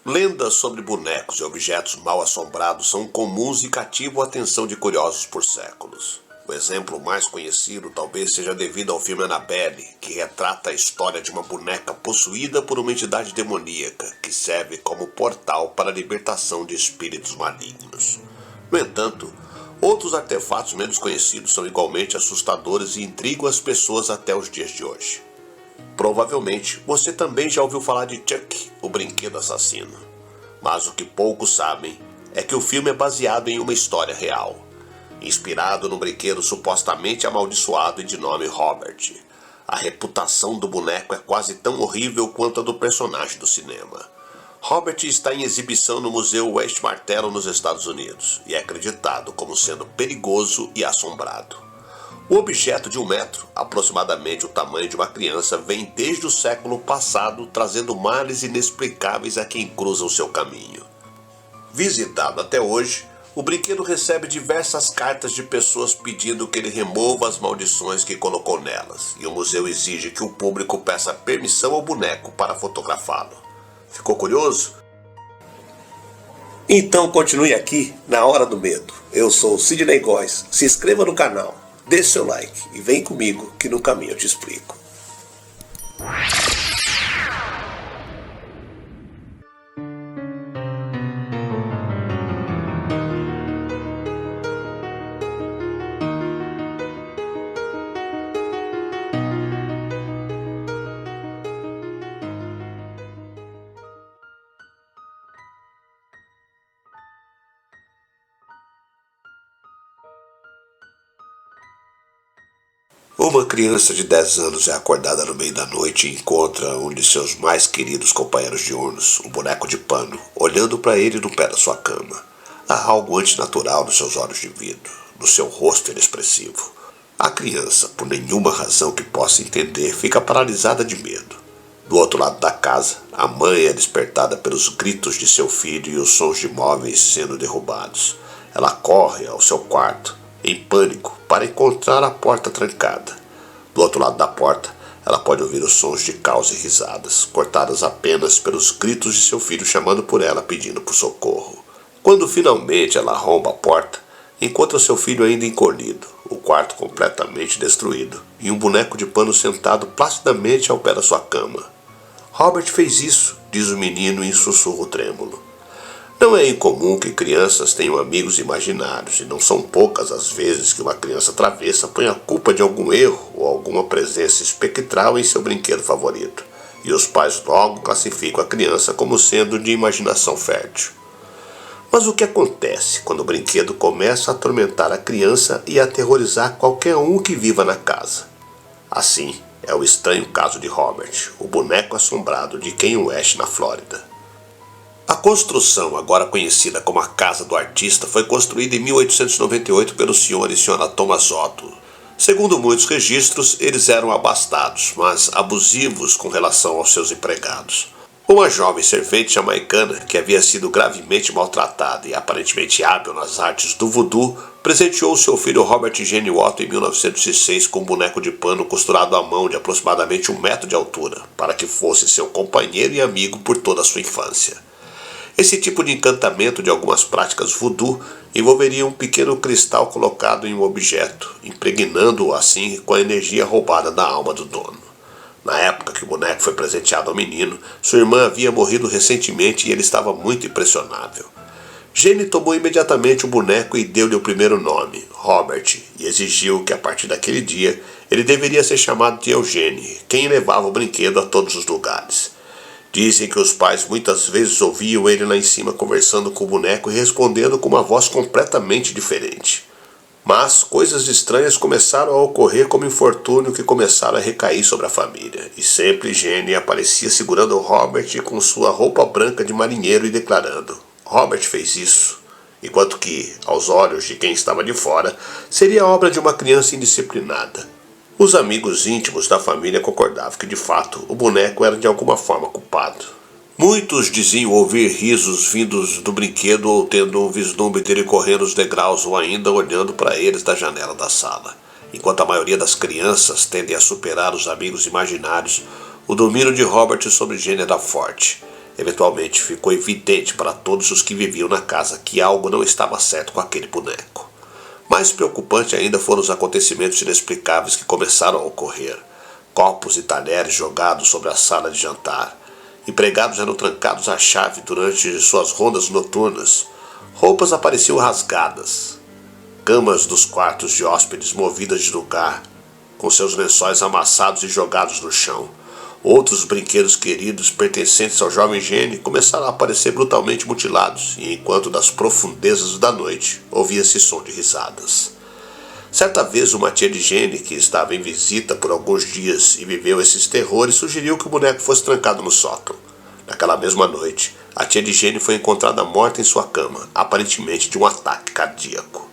Lendas sobre bonecos e objetos mal assombrados são comuns e cativam a atenção de curiosos por séculos. O exemplo mais conhecido talvez seja devido ao filme Annabelle, que retrata a história de uma boneca possuída por uma entidade demoníaca que serve como portal para a libertação de espíritos malignos. No entanto, outros artefatos menos conhecidos são igualmente assustadores e intrigam as pessoas até os dias de hoje. Provavelmente você também já ouviu falar de Chuck, o brinquedo assassino. Mas o que poucos sabem é que o filme é baseado em uma história real, inspirado no brinquedo supostamente amaldiçoado e de nome Robert. A reputação do boneco é quase tão horrível quanto a do personagem do cinema. Robert está em exibição no Museu West Martello nos Estados Unidos e é acreditado como sendo perigoso e assombrado. O objeto de 1 metro, aproximadamente o tamanho de uma criança, vem desde o século passado trazendo males inexplicáveis a quem cruza o seu caminho. Visitado até hoje, o brinquedo recebe diversas cartas de pessoas pedindo que ele remova as maldições que colocou nelas, e o museu exige que o público peça permissão ao boneco para fotografá-lo. Ficou curioso? Então continue aqui na Hora do Medo. Eu sou o Sidney Góes. Se inscreva no canal, deixe seu like e vem comigo que no caminho eu te explico. Uma criança de 10 anos é acordada no meio da noite e encontra um de seus mais queridos companheiros diurnos, um boneco de pano, olhando para ele no pé da sua cama. Há algo antinatural nos seus olhos de vidro, no seu rosto inexpressivo. A criança, por nenhuma razão que possa entender, fica paralisada de medo. Do outro lado da casa, a mãe é despertada pelos gritos de seu filho e os sons de móveis sendo derrubados. Ela corre ao seu quarto, em pânico, para encontrar a porta trancada. Do outro lado da porta, ela pode ouvir os sons de caos e risadas, cortadas apenas pelos gritos de seu filho chamando por ela, pedindo por socorro. Quando finalmente ela arromba a porta, encontra seu filho ainda encolhido, o quarto completamente destruído, e um boneco de pano sentado placidamente ao pé da sua cama. Robert fez isso, diz o menino em sussurro trêmulo. Não é incomum que crianças tenham amigos imaginários, e não são poucas as vezes que uma criança travessa põe a culpa de algum erro ou alguma presença espectral em seu brinquedo favorito, e os pais logo classificam a criança como sendo de imaginação fértil. Mas o que acontece quando o brinquedo começa a atormentar a criança e a aterrorizar qualquer um que viva na casa? Assim é o estranho caso de Robert, o boneco assombrado de Kanye West, na Flórida. A construção, agora conhecida como a Casa do Artista, foi construída em 1898 pelo Sr. e Sra. Thomas Otto. Segundo muitos registros, eles eram abastados, mas abusivos com relação aos seus empregados. Uma jovem servente jamaicana, que havia sido gravemente maltratada e aparentemente hábil nas artes do voodoo, presenteou seu filho Robert Gene Otto em 1906 com um boneco de pano costurado à mão de aproximadamente 1 metro de altura, para que fosse seu companheiro e amigo por toda a sua infância. Esse tipo de encantamento de algumas práticas voodoo envolveria um pequeno cristal colocado em um objeto, impregnando-o assim com a energia roubada da alma do dono. Na época que o boneco foi presenteado ao menino, sua irmã havia morrido recentemente e ele estava muito impressionável. Gene tomou imediatamente o boneco e deu-lhe o primeiro nome, Robert, e exigiu que a partir daquele dia ele deveria ser chamado de Eugene, quem levava o brinquedo a todos os lugares. Dizem que os pais muitas vezes ouviam ele lá em cima conversando com o boneco e respondendo com uma voz completamente diferente. Mas coisas estranhas começaram a ocorrer como infortúnio que começaram a recair sobre a família. E sempre Gene aparecia segurando o Robert com sua roupa branca de marinheiro e declarando: Robert fez isso. Enquanto que, aos olhos de quem estava de fora, seria obra de uma criança indisciplinada. Os amigos íntimos da família concordavam que, de fato, o boneco era de alguma forma culpado. Muitos diziam ouvir risos vindos do brinquedo ou tendo um vislumbre dele correndo os degraus ou ainda olhando para eles da janela da sala. Enquanto a maioria das crianças tendem a superar os amigos imaginários, o domínio de Robert sobre Gene era forte. Eventualmente ficou evidente para todos os que viviam na casa que algo não estava certo com aquele boneco. Mais preocupante ainda foram os acontecimentos inexplicáveis que começaram a ocorrer. Copos e talheres jogados sobre a sala de jantar. Empregados eram trancados à chave durante suas rondas noturnas. Roupas apareciam rasgadas. Camas dos quartos de hóspedes movidas de lugar, com seus lençóis amassados e jogados no chão. Outros brinquedos queridos pertencentes ao jovem Jenny começaram a aparecer brutalmente mutilados, e enquanto das profundezas da noite ouvia-se som de risadas. Certa vez uma tia de Jenny, que estava em visita por alguns dias e viveu esses terrores, sugeriu que o boneco fosse trancado no sótão. Naquela mesma noite, a tia de Jenny foi encontrada morta em sua cama, aparentemente de um ataque cardíaco.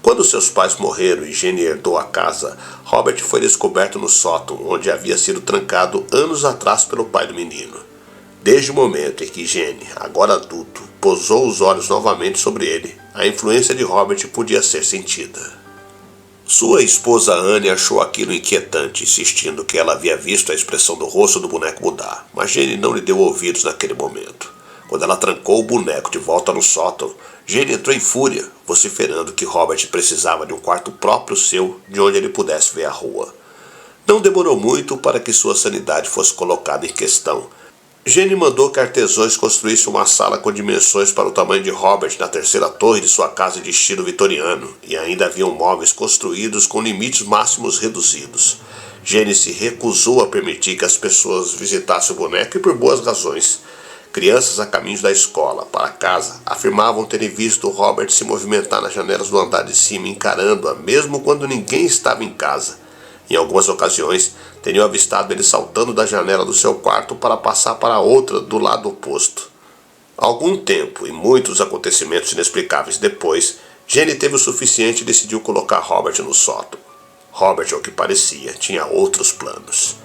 Quando seus pais morreram e Jenny herdou a casa, Robert foi descoberto no sótão, onde havia sido trancado anos atrás pelo pai do menino. Desde o momento em que Jenny, agora adulto, pousou os olhos novamente sobre ele, a influência de Robert podia ser sentida. Sua esposa Anne achou aquilo inquietante, insistindo que ela havia visto a expressão do rosto do boneco mudar, mas Jenny não lhe deu ouvidos naquele momento. Quando ela trancou o boneco de volta no sótão, Jenny entrou em fúria, vociferando que Robert precisava de um quarto próprio seu, de onde ele pudesse ver a rua. Não demorou muito para que sua sanidade fosse colocada em questão. Jenny mandou que artesãos construíssem uma sala com dimensões para o tamanho de Robert na terceira torre de sua casa de estilo vitoriano, e ainda haviam móveis construídos com limites máximos reduzidos. Jenny se recusou a permitir que as pessoas visitassem o boneco, e por boas razões. Crianças a caminho da escola para casa afirmavam terem visto Robert se movimentar nas janelas do andar de cima, encarando-a mesmo quando ninguém estava em casa. Em algumas ocasiões, teriam avistado ele saltando da janela do seu quarto para passar para outra do lado oposto. Algum tempo e muitos acontecimentos inexplicáveis depois, Jenny teve o suficiente e decidiu colocar Robert no sótão. Robert, ao que parecia, tinha outros planos.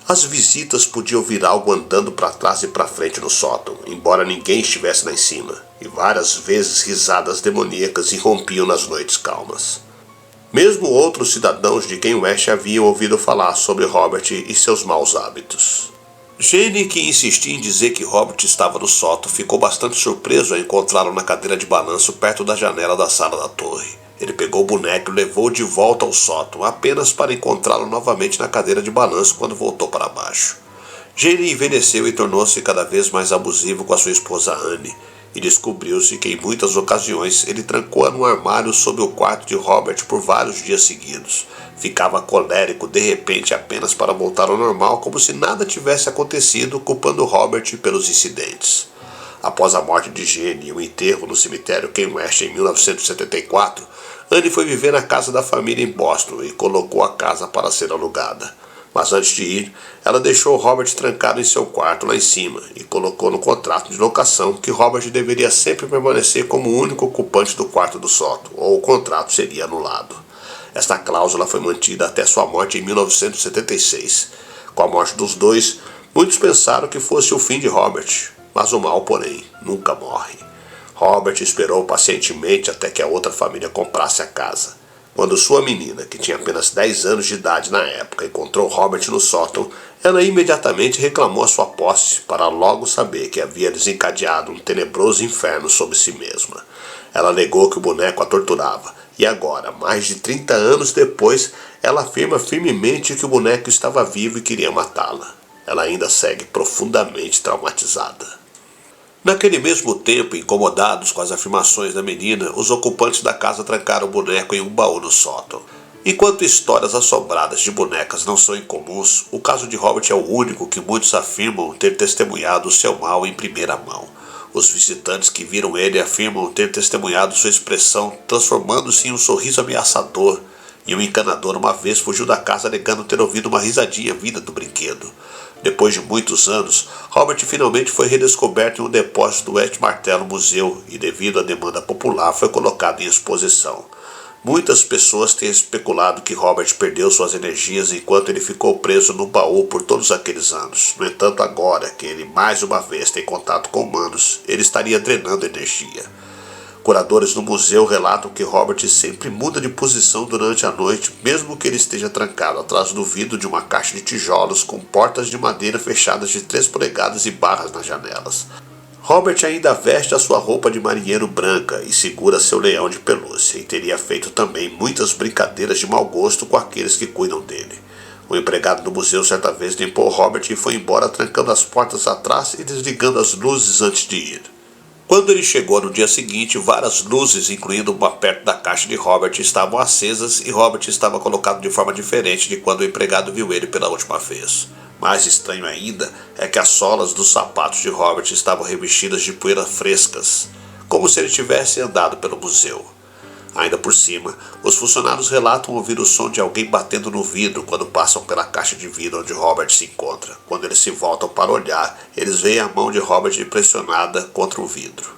As visitas podiam ouvir algo andando para trás e para frente no sótão, embora ninguém estivesse lá em cima, e várias vezes risadas demoníacas irrompiam nas noites calmas. Mesmo outros cidadãos de Key West haviam ouvido falar sobre Robert e seus maus hábitos. Jenny, que insistia em dizer que Robert estava no sótão, ficou bastante surpreso ao encontrá-lo na cadeira de balanço perto da janela da sala da torre. Ele pegou o boneco e o levou de volta ao sótão, apenas para encontrá-lo novamente na cadeira de balanço quando voltou para baixo. Jenny envelheceu e tornou-se cada vez mais abusivo com a sua esposa Anne, e descobriu-se que em muitas ocasiões ele trancou-a num armário sob o quarto de Robert por vários dias seguidos. Ficava colérico de repente apenas para voltar ao normal, como se nada tivesse acontecido, culpando Robert pelos incidentes. Após a morte de Jenny e o enterro no cemitério Key West em 1974, Anne foi viver na casa da família em Boston e colocou a casa para ser alugada. Mas antes de ir, ela deixou Robert trancado em seu quarto lá em cima e colocou no contrato de locação que Robert deveria sempre permanecer como o único ocupante do quarto do sótão, ou o contrato seria anulado. Esta cláusula foi mantida até sua morte em 1976. Com a morte dos dois, muitos pensaram que fosse o fim de Robert, mas o mal, porém, nunca morre. Robert esperou pacientemente até que a outra família comprasse a casa. Quando sua menina, que tinha apenas 10 anos de idade na época, encontrou Robert no sótão, ela imediatamente reclamou a sua posse para logo saber que havia desencadeado um tenebroso inferno sobre si mesma. Ela alegou que o boneco a torturava, e agora, mais de 30 anos depois, ela afirma firmemente que o boneco estava vivo e queria matá-la. Ela ainda segue profundamente traumatizada. Naquele mesmo tempo, incomodados com as afirmações da menina, os ocupantes da casa trancaram o boneco em um baú no sótão. Enquanto histórias assombradas de bonecas não são incomuns, o caso de Robert é o único que muitos afirmam ter testemunhado o seu mal em primeira mão. Os visitantes que viram ele afirmam ter testemunhado sua expressão transformando-se em um sorriso ameaçador, e o encanador uma vez fugiu da casa alegando ter ouvido uma risadinha vinda do brinquedo. Depois de muitos anos, Robert finalmente foi redescoberto em um depósito do West Martello Museu e, devido à demanda popular, foi colocado em exposição. Muitas pessoas têm especulado que Robert perdeu suas energias enquanto ele ficou preso no baú por todos aqueles anos. No entanto, agora que ele mais uma vez tem contato com humanos, ele estaria drenando energia. Curadores do museu relatam que Robert sempre muda de posição durante a noite, mesmo que ele esteja trancado atrás do vidro de uma caixa de tijolos com portas de madeira fechadas de 3 polegadas e barras nas janelas. Robert ainda veste a sua roupa de marinheiro branca e segura seu leão de pelúcia, e teria feito também muitas brincadeiras de mau gosto com aqueles que cuidam dele. O empregado do museu certa vez limpou Robert e foi embora trancando as portas atrás e desligando as luzes antes de ir. Quando ele chegou no dia seguinte, várias luzes, incluindo uma perto da caixa de Robert, estavam acesas e Robert estava colocado de forma diferente de quando o empregado viu ele pela última vez. Mais estranho ainda é que as solas dos sapatos de Robert estavam revestidas de poeira frescas, como se ele tivesse andado pelo museu. Ainda por cima, os funcionários relatam ouvir o som de alguém batendo no vidro quando passam pela caixa de vidro onde Robert se encontra. Quando eles se voltam para olhar, eles veem a mão de Robert pressionada contra o vidro.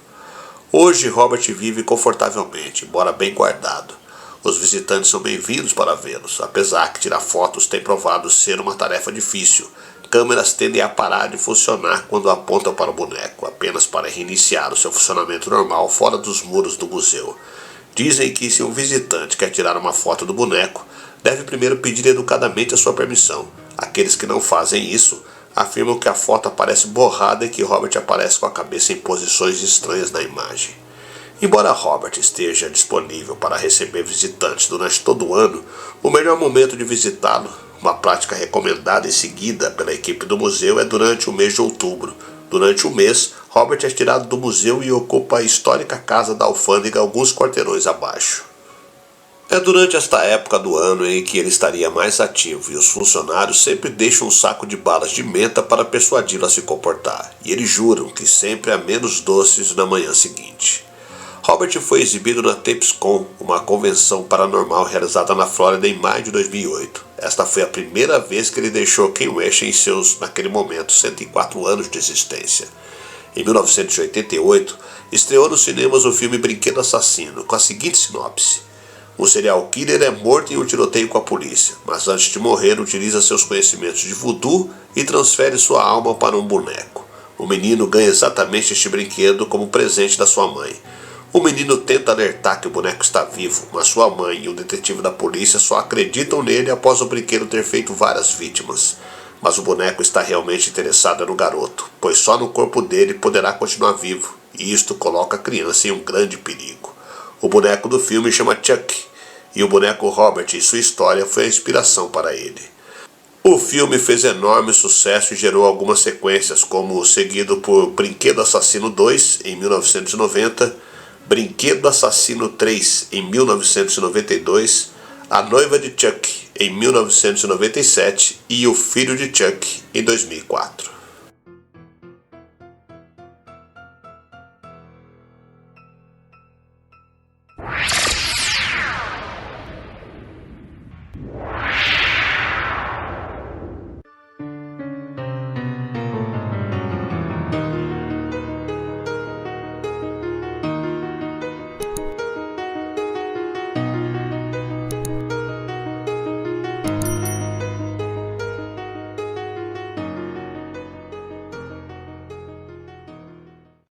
Hoje, Robert vive confortavelmente, embora bem guardado. Os visitantes são bem-vindos para vê-los, apesar que tirar fotos tem provado ser uma tarefa difícil. Câmeras tendem a parar de funcionar quando apontam para o boneco, apenas para reiniciar o seu funcionamento normal fora dos muros do museu. Dizem que se um visitante quer tirar uma foto do boneco, deve primeiro pedir educadamente a sua permissão. Aqueles que não fazem isso afirmam que a foto aparece borrada e que Robert aparece com a cabeça em posições estranhas na imagem. Embora Robert esteja disponível para receber visitantes durante todo o ano, o melhor momento de visitá-lo, uma prática recomendada e seguida pela equipe do museu, é durante o mês de outubro. Durante o mês, Robert é tirado do museu e ocupa a histórica casa da alfândega alguns quarteirões abaixo. É durante esta época do ano em que ele estaria mais ativo e os funcionários sempre deixam um saco de balas de menta para persuadi-lo a se comportar, e eles juram que sempre há menos doces na manhã seguinte. Robert foi exibido na TapesCon, uma convenção paranormal realizada na Flórida em maio de 2008. Esta foi a primeira vez que ele deixou Kane West em seus, naquele momento, 104 anos de existência. Em 1988, estreou nos cinemas o filme Brinquedo Assassino, com a seguinte sinopse: um serial killer é morto em um tiroteio com a polícia, mas antes de morrer utiliza seus conhecimentos de voodoo e transfere sua alma para um boneco. O menino ganha exatamente este brinquedo como presente da sua mãe. O menino tenta alertar que o boneco está vivo, mas sua mãe e o detetive da polícia só acreditam nele após o brinquedo ter feito várias vítimas. Mas o boneco está realmente interessado no garoto, pois só no corpo dele poderá continuar vivo, e isto coloca a criança em um grande perigo. O boneco do filme chama Chuck, e o boneco Robert e sua história foi a inspiração para ele. O filme fez enorme sucesso e gerou algumas sequências, como seguido por Brinquedo Assassino 2, em 1990, Brinquedo Assassino 3, em 1992, A Noiva de Chuck, em 1997 e O Filho de Chuck, em 2004.